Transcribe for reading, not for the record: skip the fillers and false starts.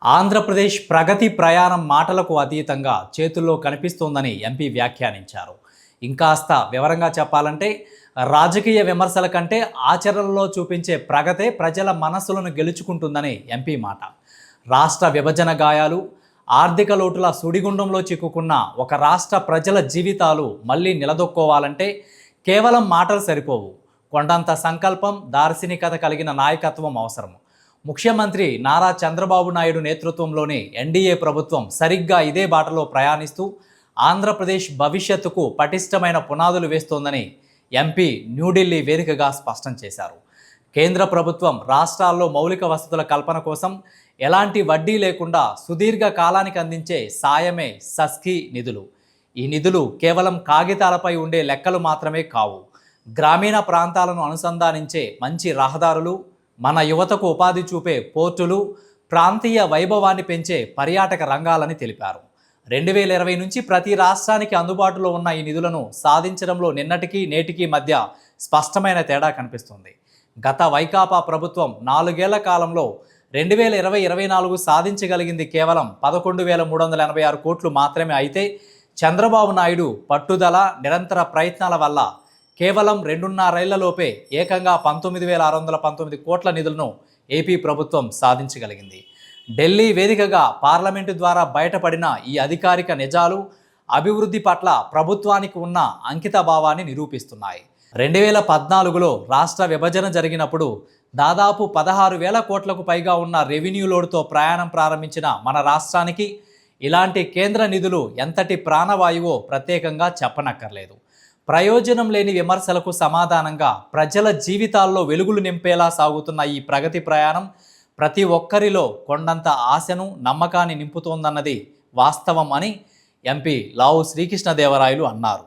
ఆంధ్రప్రదేశ్ ప్రగతి ప్రయాణం మాటలకు అతీతంగా చేతుల్లో కనిపిస్తోందని ఎంపీ వ్యాఖ్యానించారు. ఇంకాస్త వివరంగా చెప్పాలంటే రాజకీయ విమర్శల కంటే ఆచరణలో చూపించే ప్రగతే ప్రజల మనస్సులను గెలుచుకుంటుందని ఎంపీ మాట. రాష్ట్ర విభజన గాయాలు, ఆర్థిక లోటుల సుడిగుండంలో చిక్కుకున్న ఒక రాష్ట్ర ప్రజల జీవితాలు మళ్ళీ నిలదొక్కోవాలంటే కేవలం మాటలు సరిపోవు. కొండంత సంకల్పం, దార్శనికత కలిగిన నాయకత్వం అవసరం. ముఖ్యమంత్రి నారా చంద్రబాబు నాయుడు నేతృత్వంలోని ఎన్డీఏ ప్రభుత్వం సరిగ్గా ఇదే బాటలో ప్రయాణిస్తూ ఆంధ్రప్రదేశ్ భవిష్యత్తుకు పటిష్టమైన పునాదులు వేస్తోందని ఎంపీ న్యూఢిల్లీ వేదికగా స్పష్టం చేశారు. కేంద్ర ప్రభుత్వం రాష్ట్రాల్లో మౌలిక వసతుల కల్పన కోసం ఎలాంటి వడ్డీ లేకుండా సుదీర్ఘ కాలానికి అందించే సాయమే సస్కీ నిధులు. ఈ నిధులు కేవలం కాగితాలపై ఉండే లెక్కలు మాత్రమే కావు. గ్రామీణ ప్రాంతాలను అనుసంధానించే మంచి రహదారులు, మన యువతకు ఉపాధి చూపే పోర్టులు, ప్రాంతీయ వైభవాన్ని పెంచే పర్యాటక రంగాలని తెలిపారు. 2020 నుంచి ప్రతి రాష్ట్రానికి అందుబాటులో ఉన్న ఈ నిధులను సాధించడంలో నిన్నటికి నేటికి మధ్య స్పష్టమైన తేడా కనిపిస్తుంది. గత వైకాపా ప్రభుత్వం 4 ఏళ్ల కాలంలో 2020-24 సాధించగలిగింది కేవలం 11,386 కోట్లు మాత్రమే. అయితే చంద్రబాబు నాయుడు పట్టుదల, నిరంతర ప్రయత్నాల వల్ల కేవలం 2.5 ఏళ్లలోపే ఏకంగా 19,619 కోట్ల నిధులను ఏపీ ప్రభుత్వం సాధించగలిగింది. ఢిల్లీ వేదికగా పార్లమెంటు ద్వారా బయటపడిన ఈ అధికారిక నిజాలు అభివృద్ధి పట్ల ప్రభుత్వానికి ఉన్న అంకిత భావాన్ని నిరూపిస్తున్నాయి. 2014లో రాష్ట్ర విభజన జరిగినప్పుడు దాదాపు 16,000 కోట్లకు పైగా ఉన్న రెవెన్యూ లోడుతో ప్రయాణం ప్రారంభించిన మన రాష్ట్రానికి ఇలాంటి కేంద్ర నిధులు ఎంతటి ప్రాణవాయువో ప్రత్యేకంగా చెప్పనక్కర్లేదు. ప్రయోజనం లేని విమర్శలకు సమాధానంగా ప్రజల జీవితాల్లో వెలుగులు నింపేలా సాగుతున్న ఈ ప్రగతి ప్రయాణం ప్రతి ఒక్కరిలో కొండంత ఆశను, నమ్మకాన్ని నింపుతోందన్నది వాస్తవం అని ఎంపీ లావు శ్రీకృష్ణదేవరాయలు అన్నారు.